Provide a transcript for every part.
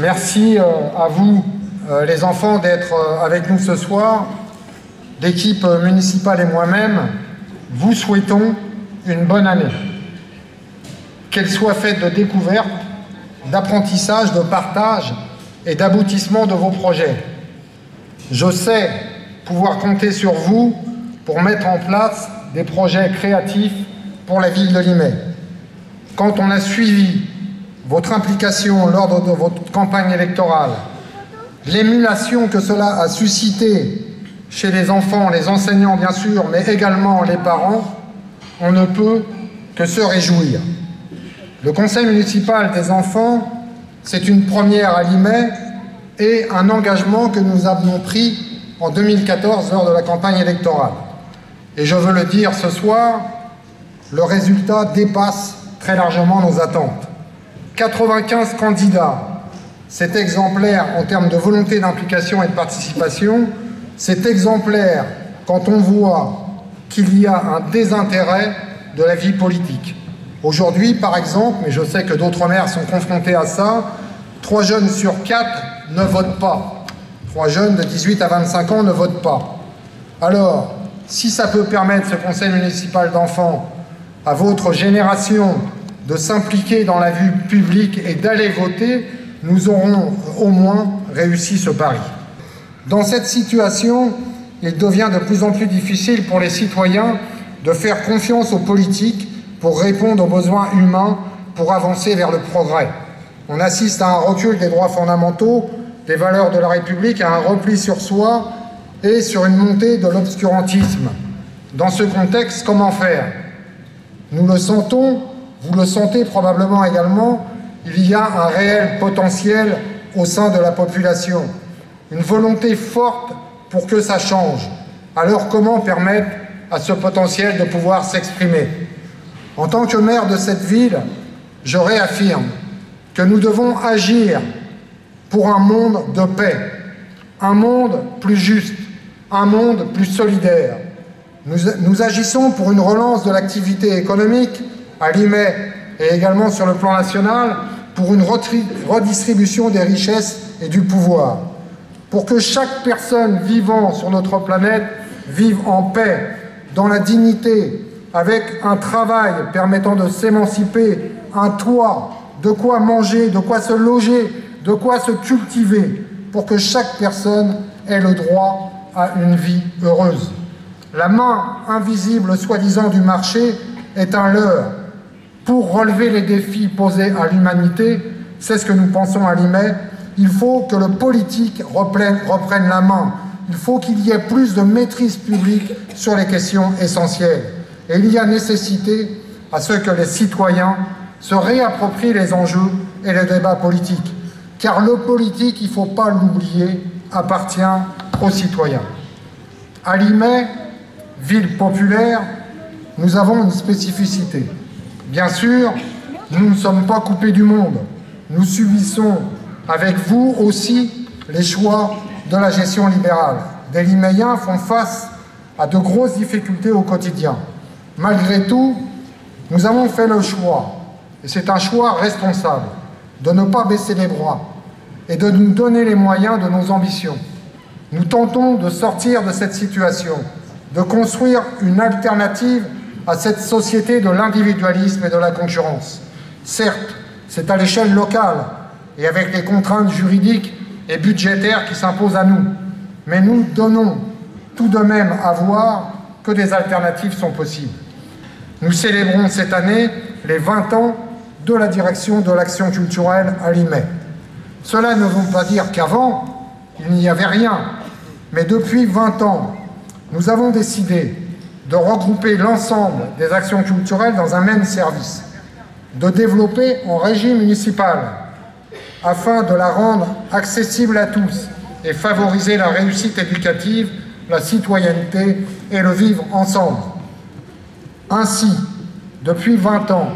Merci à vous, les enfants, d'être avec nous ce soir. L'équipe municipale et moi-même vous souhaitons une bonne année. Qu'elle soit faite de découvertes, d'apprentissage, de partage et d'aboutissement de vos projets. Je sais pouvoir compter sur vous pour mettre en place des projets créatifs pour la ville de Limay. Quand on a suivi votre implication lors de votre campagne électorale, l'émulation que cela a suscité chez les enfants, les enseignants bien sûr, mais également les parents, on ne peut que se réjouir. Le conseil municipal des enfants, c'est une première à Limay et un engagement que nous avions pris en 2014 lors de la campagne électorale. Et je veux le dire ce soir, le résultat dépasse très largement nos attentes. 95 candidats, c'est exemplaire en termes de volonté d'implication et de participation, c'est exemplaire quand on voit qu'il y a un désintérêt de la vie politique. Aujourd'hui, par exemple, mais je sais que d'autres maires sont confrontés à ça, 3 jeunes sur 4 ne votent pas. 3 jeunes de 18 à 25 ans ne votent pas. Alors, si ça peut permettre, ce conseil municipal d'enfants, à votre génération de s'impliquer dans la vie publique et d'aller voter, nous aurons au moins réussi ce pari. Dans cette situation, il devient de plus en plus difficile pour les citoyens de faire confiance aux politiques pour répondre aux besoins humains, pour avancer vers le progrès. On assiste à un recul des droits fondamentaux, des valeurs de la République, à un repli sur soi et sur une montée de l'obscurantisme. Dans ce contexte, comment faire? Nous le sentons, vous le sentez probablement également, il y a un réel potentiel au sein de la population, une volonté forte pour que ça change. Alors comment permettre à ce potentiel de pouvoir s'exprimer? En tant que maire de cette ville, je réaffirme que nous devons agir pour un monde de paix, un monde plus juste, un monde plus solidaire. Nous agissons pour une relance de l'activité économique à Limay et également sur le plan national, pour une redistribution des richesses et du pouvoir, pour que chaque personne vivant sur notre planète vive en paix, dans la dignité, avec un travail permettant de s'émanciper, un toit, de quoi manger, de quoi se loger, de quoi se cultiver, pour que chaque personne ait le droit à une vie heureuse. La main invisible, soi-disant, du marché est un leurre. Pour relever les défis posés à l'humanité, c'est ce que nous pensons à Limay, il faut que le politique reprenne la main. Il faut qu'il y ait plus de maîtrise publique sur les questions essentielles. Et il y a nécessité à ce que les citoyens se réapproprient les enjeux et les débats politiques. Car le politique, il ne faut pas l'oublier, appartient aux citoyens. À Limay, ville populaire, nous avons une spécificité. Bien sûr, nous ne sommes pas coupés du monde. Nous subissons avec vous aussi les choix de la gestion libérale. Des Liméens font face à de grosses difficultés au quotidien. Malgré tout, nous avons fait le choix, et c'est un choix responsable, de ne pas baisser les bras et de nous donner les moyens de nos ambitions. Nous tentons de sortir de cette situation, de construire une alternative à cette société de l'individualisme et de la concurrence. Certes, c'est à l'échelle locale et avec les contraintes juridiques et budgétaires qui s'imposent à nous, mais nous donnons tout de même à voir que des alternatives sont possibles. Nous célébrons cette année les 20 ans de la direction de l'action culturelle à Limay. Cela ne veut pas dire qu'avant, il n'y avait rien, mais depuis 20 ans, nous avons décidé de regrouper l'ensemble des actions culturelles dans un même service, de développer en régie municipale, afin de la rendre accessible à tous et favoriser la réussite éducative, la citoyenneté et le vivre ensemble. Ainsi, depuis 20 ans,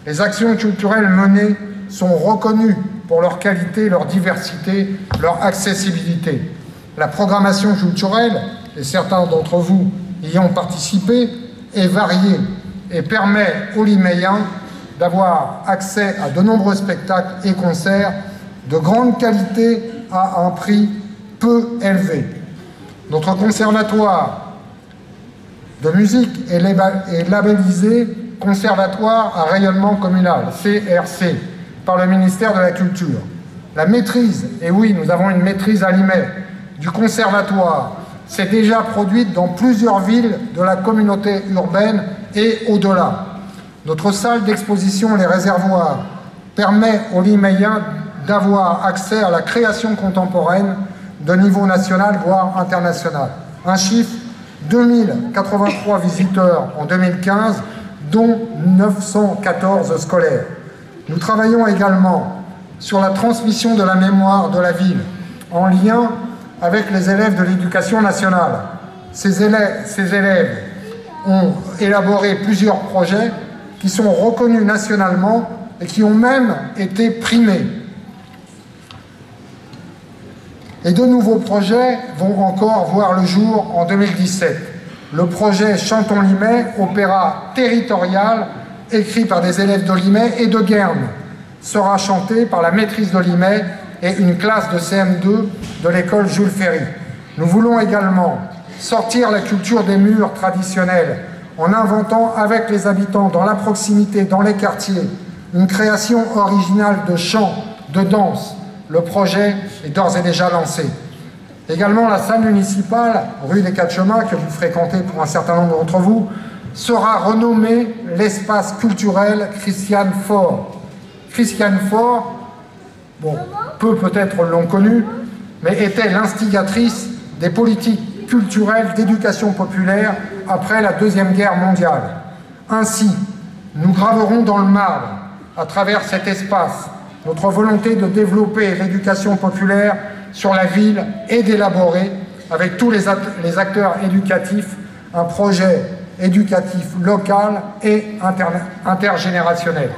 les actions culturelles menées sont reconnues pour leur qualité, leur diversité, leur accessibilité. La programmation culturelle, et certains d'entre vous y ont participé, est variée et permet aux Liméens d'avoir accès à de nombreux spectacles et concerts de grande qualité à un prix peu élevé. Notre conservatoire de musique est labellisé Conservatoire à rayonnement communal, CRC, par le ministère de la Culture. La maîtrise, et oui, nous avons une maîtrise à Limay, du conservatoire s'est déjà produite dans plusieurs villes de la communauté urbaine et au-delà. Notre salle d'exposition Les Réservoirs permet aux Liméens d'avoir accès à la création contemporaine de niveau national, voire international. Un chiffre, 2083 visiteurs en 2015, dont 914 scolaires. Nous travaillons également sur la transmission de la mémoire de la ville, en lien avec les élèves de l'éducation nationale. Ces élèves ont élaboré plusieurs projets qui sont reconnus nationalement et qui ont même été primés. Et de nouveaux projets vont encore voir le jour en 2017. Le projet Chantons Limay, opéra territorial, écrit par des élèves de Limay et de Guernes, sera chanté par la maîtrise de Limay et une classe de CM2 de l'école Jules Ferry. Nous voulons également sortir la culture des murs traditionnels en inventant avec les habitants dans la proximité, dans les quartiers, une création originale de chant, de danse. Le projet est d'ores et déjà lancé. Également, la salle municipale, rue des Quatre Chemins, que vous fréquentez pour un certain nombre d'entre vous, sera renommée l'espace culturel Christiane Faure. Christiane Faure, bon, peu peut-être l'ont connue, mais était l'instigatrice des politiques culturelles d'éducation populaire après la Deuxième Guerre mondiale. Ainsi, nous graverons dans le marbre, à travers cet espace, notre volonté de développer l'éducation populaire sur la ville et d'élaborer, avec tous les acteurs éducatifs, un projet éducatif local et intergénérationnel.